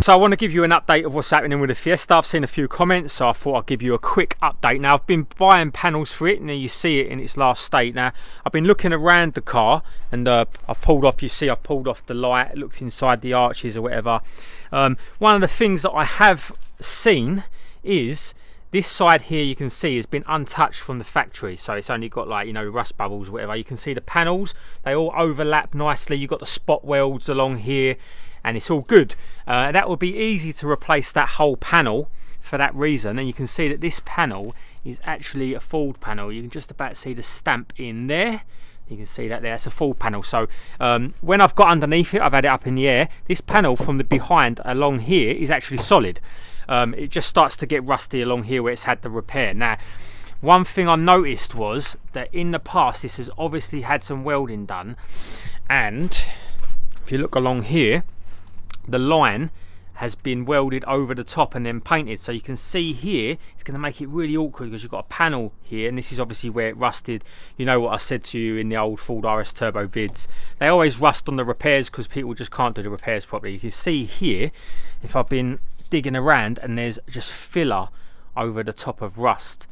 So I want to give you an update of what's happening with the Fiesta. I've seen a few comments, so I thought I'd give you a quick update. Now, I've been buying panels for it, and you see it in its last state. Now, I've been looking around the car, and I've pulled off, you see I've pulled off the light, looked inside the arches or whatever. One of the things that I have seen is this side here, you can see, has been untouched from the factory, so it's only got, like, you know, rust bubbles or whatever. You can see the panels, they all overlap nicely. You've got the spot welds along here, and it's all good. That would be easy to replace that whole panel for that reason. And you can see that this panel is actually a Ford panel. You can just about see the stamp in there. You can see that there, it's a Ford panel. So when I've got underneath it, I've had it up in the air, this panel from the behind along here is actually solid. It just starts to get rusty along here where it's had the repair. Now, one thing I noticed was that in the past this has obviously had some welding done, and if you look along here, the line has been welded over the top and then painted. So you can see here, it's going to make it really awkward because you've got a panel here, and this is obviously where it rusted. You know what I said to you in the old Ford RS Turbo vids. They always rust on the repairs because people just can't do the repairs properly. You can see here, if I've been digging around, and there's just filler over the top of rust.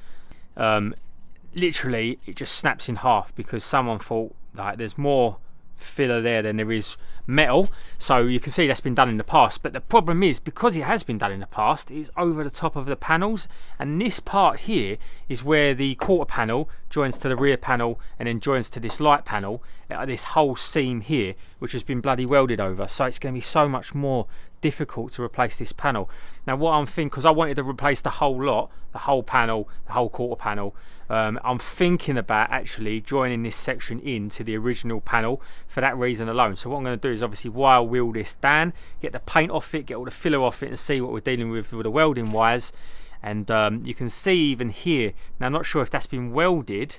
Literally, it just snaps in half because someone thought like there's more filler there than there is metal. So you can see that's been done in the past, but the problem is, because it has been done in the past, it's over the top of the panels, and this part here is where the quarter panel joins to the rear panel and then joins to this light panel, this whole seam here, which has been bloody welded over. So it's going to be so much more difficult to replace this panel. Now what I'm thinking, because I wanted to replace the whole lot, the whole panel, the whole quarter panel, I'm thinking about actually joining this section into the original panel for that reason alone. So what I'm going to do is obviously wire wheel this down, get the paint off it, get all the filler off it, and see what we're dealing with the welding wires. And you can see even here, now I'm not sure if that's been welded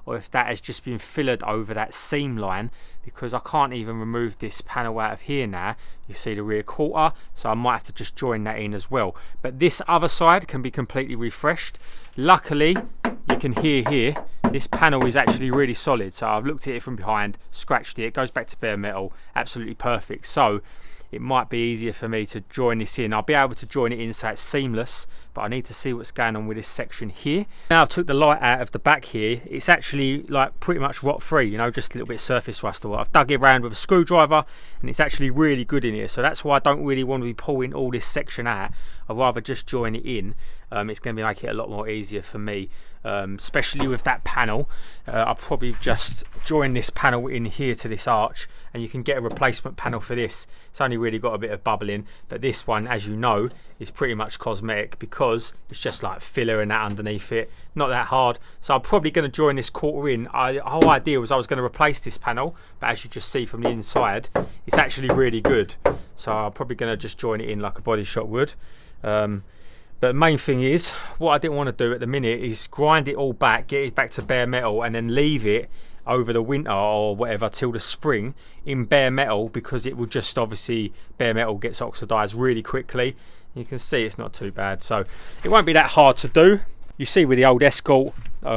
or if that has just been fillered over that seam line, because I can't even remove this panel out of here now. You see the rear quarter, so I might have to just join that in as well. But this other side can be completely refreshed. Luckily, you can hear here, this panel is actually really solid. So I've looked at it from behind, scratched it, it goes back to bare metal, absolutely perfect. So it might be easier for me to join this in. I'll be able to join it in so it's seamless, but I need to see what's going on with this section here. Now I've took the light out of the back here, it's actually like pretty much rot free, you know, just a little bit of surface rust or what. I've dug it around with a screwdriver and it's actually really good in here, so that's why I don't really want to be pulling all this section out. I'd rather just join it in. It's going to make it a lot more easier for me, especially with that panel. I'll probably just join this panel in here to this arch, and you can get a replacement panel for this. It's only really got a bit of bubbling, but this one, as you know, is pretty much cosmetic because it's just like filler and that underneath it, not that hard. So I'm probably going to join this quarter in. The whole idea was I was going to replace this panel, but as you just see from the inside, it's actually really good. So I'm probably going to just join it in like a body shop would. But the main thing is, what I didn't want to do at the minute is grind it all back, get it back to bare metal, and then leave it over the winter or whatever till the spring in bare metal, because it will just obviously, bare metal gets oxidized really quickly. You can see it's not too bad, so it won't be that hard to do. You see with the old Escort,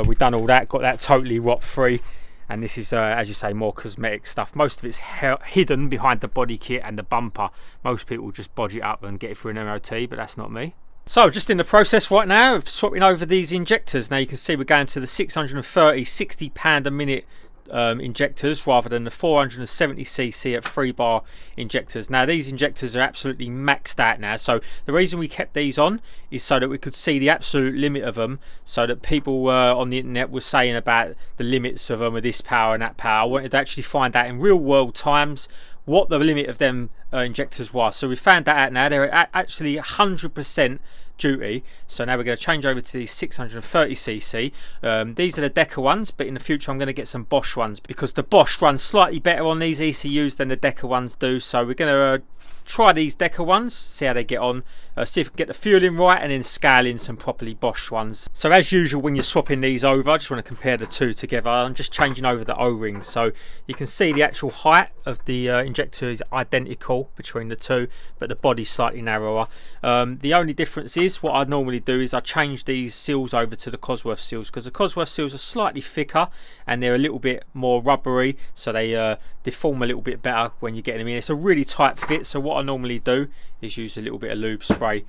we've done all that, got that totally rot free, and this is, as you say, more cosmetic stuff. Most of it's hidden behind the body kit and the bumper. Most people just bodge it up and get it through an MOT, but that's not me. So just in the process right now of swapping over these injectors. Now you can see we're going to the 630 £60 a minute injectors rather than the 470cc at 3-bar injectors. Now these injectors are absolutely maxed out now, so the reason we kept these on is so that we could see the absolute limit of them, so that people on the internet were saying about the limits of them with this power and that power. I wanted to actually find out in real world times what the limit of them injectors was. So we found that out now. They're actually 100% duty. So now we're going to change over to these 630cc. These are the Decker ones, but in the future I'm going to get some Bosch ones, because the Bosch runs slightly better on these ECUs than the Decker ones do. So we're going to try these Decker ones, see how they get on, see if we can get the fueling right, and then scale in some properly Bosch ones. So as usual, when you're swapping these over, I just want to compare the two together. I'm just changing over the O-rings, so you can see the actual height of the injector injector is identical between the two, but the body's slightly narrower. The only difference is what I normally do is I change these seals over to the Cosworth seals, because the Cosworth seals are slightly thicker and they're a little bit more rubbery, so they deform a little bit better when you're getting them in. It's a really tight fit, so what I normally do is use a little bit of lube spray,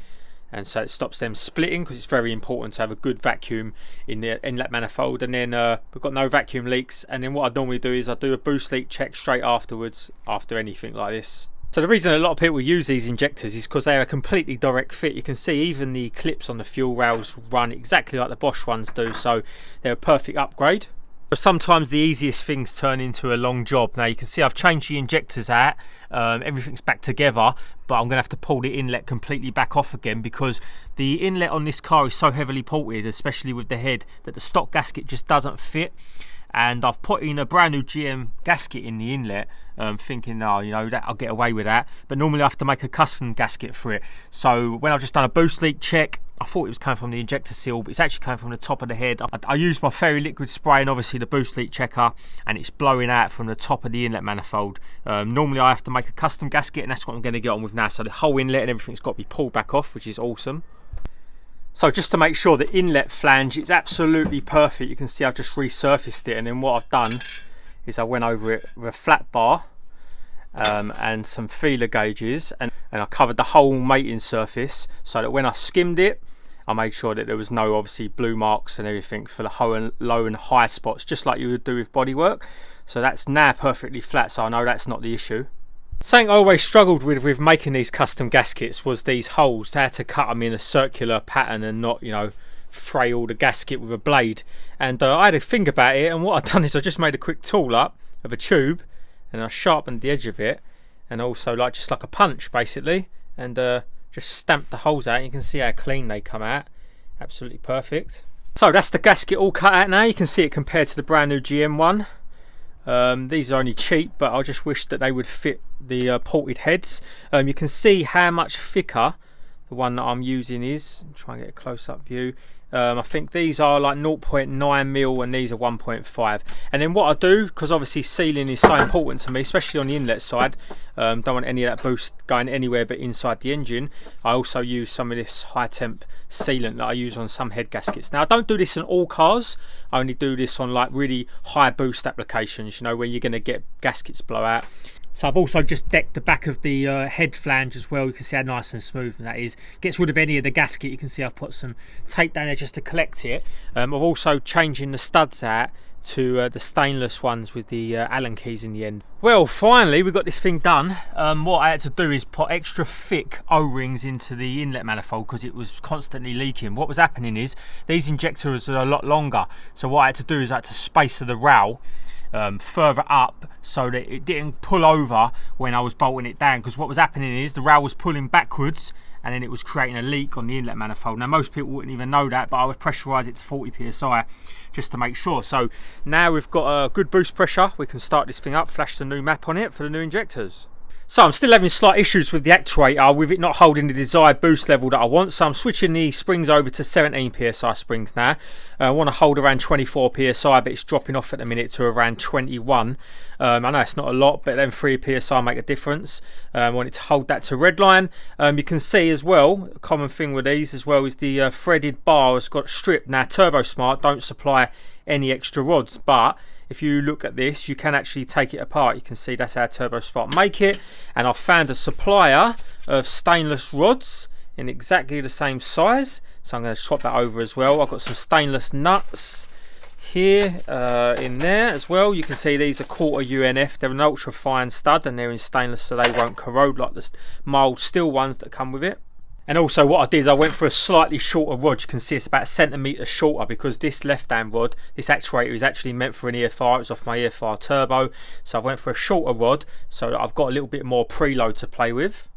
and so it stops them splitting, because it's very important to have a good vacuum in the inlet manifold. And then we've got no vacuum leaks, and then what I normally do is I do a boost leak check straight afterwards after anything like this. So the reason a lot of people use these injectors is because they're a completely direct fit. You can see even the clips on the fuel rails run exactly like the Bosch ones do, so they're a perfect upgrade. Sometimes the easiest things turn into a long job. Now you can see I've changed the injectors out, everything's back together, but I'm going to have to pull the inlet completely back off again, because the inlet on this car is so heavily ported, especially with the head, that the stock gasket just doesn't fit. And I've put in a brand new GM gasket in the inlet, thinking, oh, you know, that I'll get away with that, but normally I have to make a custom gasket for it. So when I've just done a boost leak check, I thought it was coming from the injector seal, but it's actually coming from the top of the head. I used my fairy liquid spray and obviously the boost leak checker, and it's blowing out from the top of the inlet manifold. Normally I have to make a custom gasket, and that's what I'm going to get on with now. So the whole inlet and everything's got to be pulled back off, which is awesome. So just to make sure the inlet flange is absolutely perfect, you can see I've just resurfaced it, and then what I've done is I went over it with a flat bar and some feeler gauges, and I covered the whole mating surface, so that when I skimmed it, I made sure that there was no obviously blue marks and everything for the low and high spots, just like you would do with Bodywork. So that's now perfectly flat, so I know that's not the issue. Something I always struggled with making these custom gaskets was these holes. I had to cut them in a circular pattern and not, you know, frail the gasket with a blade. And I had to think about it, and what I've done is I just made a quick tool up of a tube, and I sharpened the edge of it, and also like just like a punch basically, and just stamped the holes out. You can see how clean they come out, absolutely perfect. So that's the gasket all cut out now. You can see it compared to the brand new GM one. These are only cheap, but I just wish that they would fit the ported heads. You can see how much thicker the one that I'm using is. Try and get a close-up view. I think these are like 0.9 mil and these are 1.5. And then what I do, because obviously sealing is so important to me, especially on the inlet side, don't want any of that boost going anywhere but inside the engine, I also use some of this high temp sealant that I use on some head gaskets. Now I don't do this on all cars, I only do this on like really high boost applications, you know, where you're going to get gaskets blow out. So I've also just decked the back of the head flange as well. You can see how nice and smooth that is. Gets rid of any of the gasket. You can see I've put some tape down there just to collect it. I've also changing the studs out to the stainless ones with the Allen keys in the end. Well, finally we got this thing done. What I had to do is put extra thick O-rings into the inlet manifold because it was constantly leaking. What was happening is these injectors are a lot longer, so what I had to do is I had to space the rail further up so that it didn't pull over when I was bolting it down, because what was happening is the rail was pulling backwards and then it was creating a leak on the inlet manifold. Now most people wouldn't even know that, but I would pressurise it to 40 psi just to make sure. So now we've got a good boost pressure, we can start this thing up, flash the new map on it for the new injectors. So I'm still having slight issues with the actuator, with it not holding the desired boost level that I want, so I'm switching the springs over to 17 psi springs now. I want to hold around 24 psi, but it's dropping off at the minute to around 21. I know it's not a lot, but then 3 psi make a difference. I want it to hold that to redline. You can see as well, a common thing with these as well is the threaded bar has got stripped. Now Turbo Smart don't supply any extra rods, but if you look at this, you can actually take it apart. You can see that's how Turbo Smart make it, and I've found a supplier of stainless rods in exactly the same size, so I'm going to swap that over as well. I've got some stainless nuts here in there as well. You can see these are 1/4 UNF. They're an ultra fine stud and they're in stainless, so they won't corrode like the mild steel ones that come with it. And also what I did is I went for a slightly shorter rod. You can see it's about a centimetre shorter, because this left hand rod, this actuator is actually meant for an EFR. It was off my EFR turbo, so I went for a shorter rod so that I've got a little bit more preload to play with.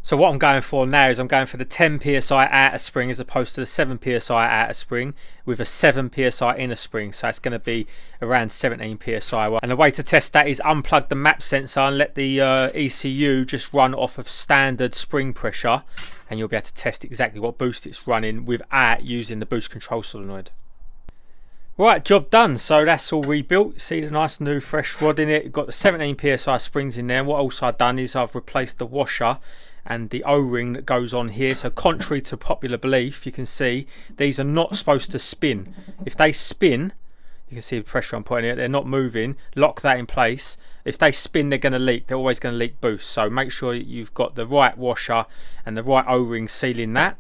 So what I'm going for now is I'm going for the 10 psi outer spring as opposed to the 7 psi outer spring with a 7 psi inner spring, so it's going to be around 17 psi. And the way to test that is unplug the map sensor and let the ECU just run off of standard spring pressure, and you'll be able to test exactly what boost it's running without using the boost control solenoid. Right, job done. So that's all rebuilt. See the nice new fresh rod in it. You've got the 17 psi springs in there. And what also I've done is I've replaced the washer and the O-ring that goes on here. So contrary to popular belief, you can see these are not supposed to spin. If they spin, you can see the pressure I'm putting it, they're not moving. Lock that in place. If they spin, they're going to leak. They're always going to leak boost. So make sure you've got the right washer and the right O-ring sealing that.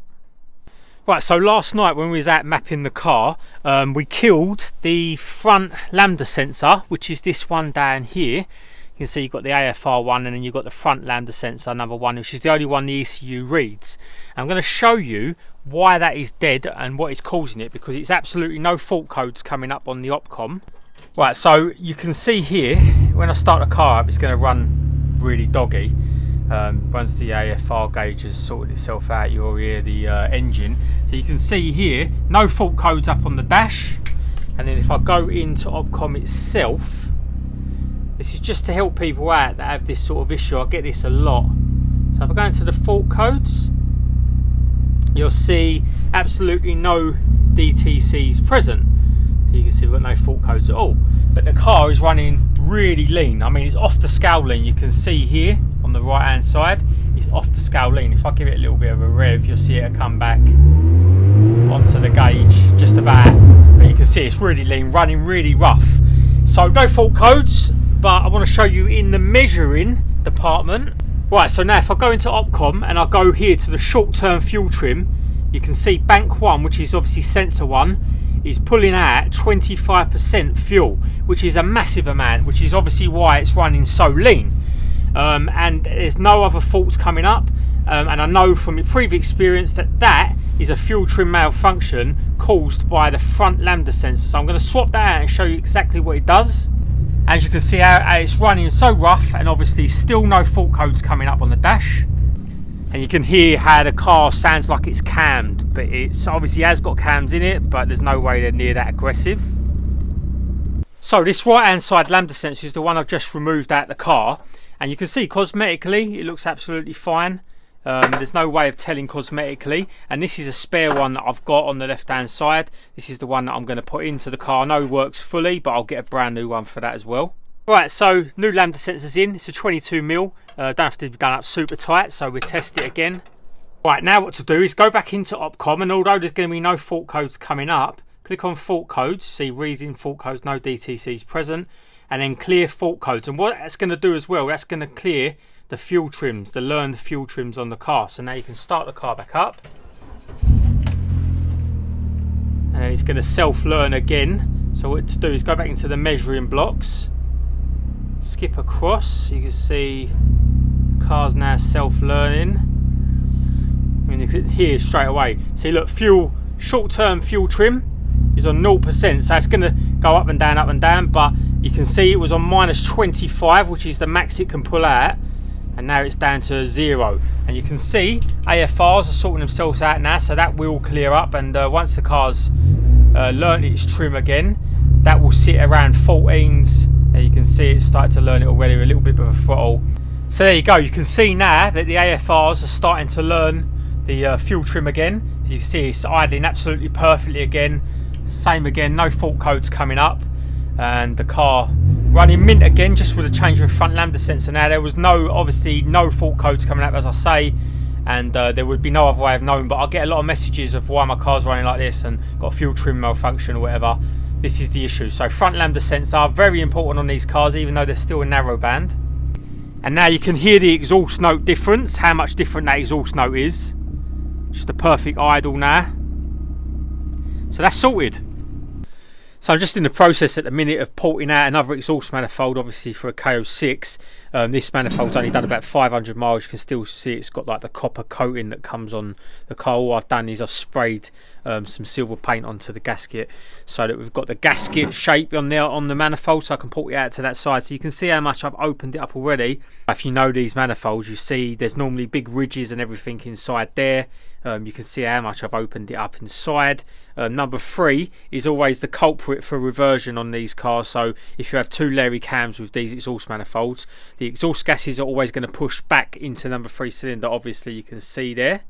Right, so last night when we was out mapping the car, we killed the front Lambda sensor, which is this one down here. You can see you've got the AFR one, and then you've got the front Lambda sensor, number one, which is the only one the ECU reads. I'm going to show you why that is dead and what is causing it, because it's absolutely no fault codes coming up on the Opcom. Right, so you can see here, when I start the car up, it's going to run really doggy. Once the AFR gauge has sorted itself out, you'll hear the engine. So you can see here, no fault codes up on the dash. And then if I go into Opcom itself, this is just to help people out that have this sort of issue. I get this a lot. So if I go into the fault codes, you'll see absolutely no DTCs present. So you can see we've got no fault codes at all. But the car is running really lean. I mean, it's off the scale lean. You can see here on the right hand side, it's off the scale lean. If I give it a little bit of a rev, you'll see it come back onto the gauge just about. But you can see it's really lean, running really rough. So no fault codes, but I want to show you in the measuring department. Right, so now if I go into Opcom and I go here to the short-term fuel trim, you can see bank 1, which is obviously sensor 1, is pulling out 25% fuel, which is a massive amount, which is obviously why it's running so lean. And there's no other faults coming up, and I know from your previous experience that that is a fuel trim malfunction caused by the front Lambda sensor. So I'm going to swap that out and show you exactly what it does. As you can see how it's running so rough, and obviously still no fault codes coming up on the dash. And you can hear how the car sounds like it's cammed, but it's obviously has got cams in it, but there's no way they're near that aggressive. So this right hand side Lambda sensor is the one I've just removed out of the car, and you can see cosmetically it looks absolutely fine. There's no way of telling cosmetically, and this is a spare one that I've got on the left hand side. This is the one that I'm going to put into the car. I know it works fully, but I'll get a brand new one for that as well. Right, so new Lambda sensors in. It's a 22mm. Don't have to be done up super tight, so we'll test it again. Right, now what to do is go back into Opcom, and although there's going to be no fault codes coming up, click on fault codes, see reading fault codes, no DTCs present, and then clear fault codes. And what that's going to do as well, that's going to clear the fuel trims, the learned fuel trims on the car. So now you can start the car back up, and then it's going to self-learn again. So what to do is go back into the measuring blocks, skip across. You can see the car's now self-learning. I mean, here straight away. See, look, fuel, short-term fuel trim is on 0%, so it's going to go up and down, but you can see it was on -25, which is the max it can pull out, and now it's down to 0. And you can see AFRs are sorting themselves out now, so that will clear up, and once the car's learnt its trim again, that will sit around 14s. And you can see it started to learn it already, a little bit of a throttle. So there you go, you can see now that the AFRs are starting to learn the fuel trim again. So you can see it's idling absolutely perfectly again. Same again, no fault codes coming up, and the car running mint again, just with a change of front Lambda sensor. Now there was obviously no fault codes coming up, as I say, and there would be no other way of knowing, but I get a lot of messages of why my car's running like this and got a fuel trim malfunction or whatever. This is the issue. So front Lambda sensor, very important on these cars, even though they're still a narrow band. And now you can hear the exhaust note difference, how much different that exhaust note is. Just a perfect idle now. So that's sorted. So I'm just in the process at the minute of porting out another exhaust manifold, obviously for a KO6. This manifold's only done about 500 miles. You can still see it's got like the copper coating that comes on the car. All I've done is I've sprayed some silver paint onto the gasket, so that we've got the gasket shape on there on the manifold, so I can port it out to that side. So you can see how much I've opened it up already. If you know these manifolds, you see there's normally big ridges and everything inside there. You can see how much I've opened it up inside. Number 3 is always the culprit for reversion on these cars. So if you have 2 Larry cams with these exhaust manifolds, the exhaust gases are always going to push back into number 3 cylinder, obviously you can see there.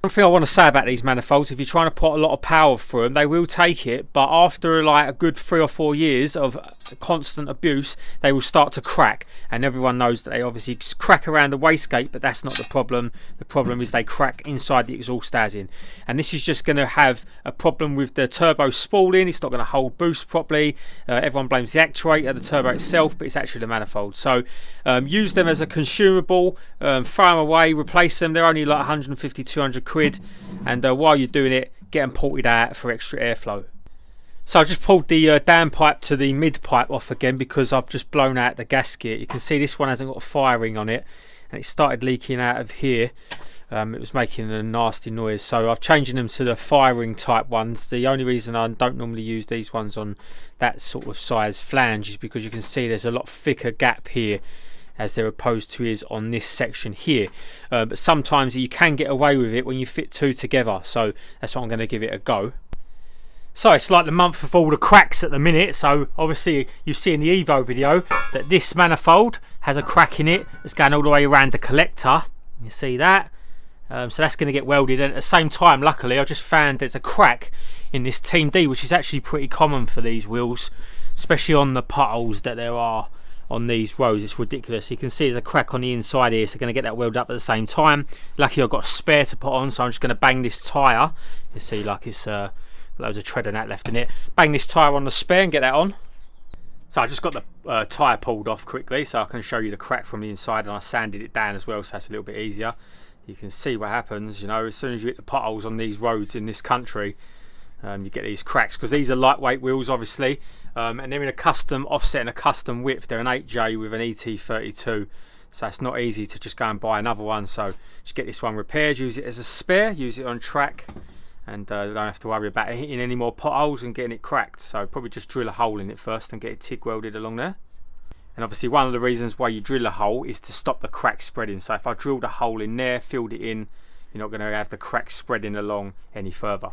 One thing I want to say about these manifolds, if you're trying to put a lot of power through them, they will take it, but after like a good 3 or 4 years of constant abuse, they will start to crack, and everyone knows that they obviously crack around the wastegate, but that's not the problem. The problem is they crack inside the exhaust housing, and this is just going to have a problem with the turbo spooling. It's not going to hold boost properly. Everyone blames the actuator, the turbo itself, but it's actually the manifold. So use them as a consumable, throw them away, replace them. They're only like 150, 200 quid, and while you're doing it, get them ported out for extra airflow. So I've just pulled the downpipe to the mid pipe off again because I've just blown out the gasket. You can see this one hasn't got firing on it, and it started leaking out of here. It was making a nasty noise, so I've changed them to the firing type ones. The only reason I don't normally use these ones on that sort of size flange is because you can see there's a lot thicker gap here as they're opposed to is on this section here, but sometimes you can get away with it when you fit two together, so that's what I'm going to give it a go. So it's like the month of all the cracks at the minute. So obviously you see in the Evo video that this manifold has a crack in it that's going all the way around the collector. You see that? So that's going to get welded, and at the same time, luckily, I just found there's a crack in this Team D, which is actually pretty common for these wheels, especially on the potholes that there are on these roads. It's ridiculous. You can see there's a crack on the inside here, so going to get that welded up at the same time. Lucky I've got a spare to put on, so I'm just going to bang this tyre. You see, like it's loads of tread and that left in it. Bang this tyre on the spare and get that on. So I just got the tyre pulled off quickly so I can show you the crack from the inside, and I sanded it down as well, so that's a little bit easier. You can see what happens, you know, as soon as you hit the potholes on these roads in this country, you get these cracks, because these are lightweight wheels obviously, and they're in a custom offset and a custom width. They're an 8J with an ET32, so it's not easy to just go and buy another one. So just get this one repaired, use it as a spare, use it on track, and don't have to worry about hitting any more potholes and getting it cracked. So probably just drill a hole in it first and get it TIG welded along there. And obviously one of the reasons why you drill a hole is to stop the crack spreading. So if I drilled a hole in there, filled it in, you're not going to have the crack spreading along any further.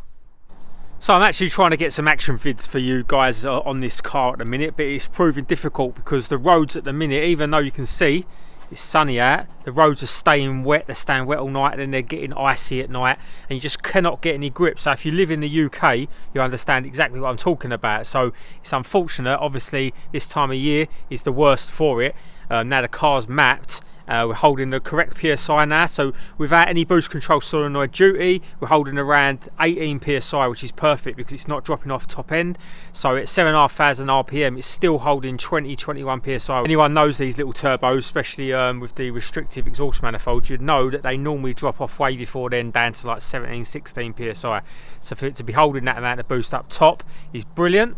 So I'm actually trying to get some action vids for you guys on this car at the minute, but it's proving difficult because the roads at the minute, even though you can see it's sunny out, the roads are staying wet. They're staying wet all night, and then they're getting icy at night, and you just cannot get any grip. So if you live in the UK, you understand exactly what I'm talking about. So it's unfortunate. Obviously this time of year is the worst for it. Now the car's mapped, we're holding the correct PSI now, so without any boost control solenoid duty, we're holding around 18 PSI, which is perfect because it's not dropping off top end. So at 7,500 RPM, it's still holding 20-21 PSI. Anyone knows these little turbos, especially with the restrictive exhaust manifolds, you'd know that they normally drop off way before then down to like 17-16 PSI. So for it to be holding that amount of boost up top is brilliant.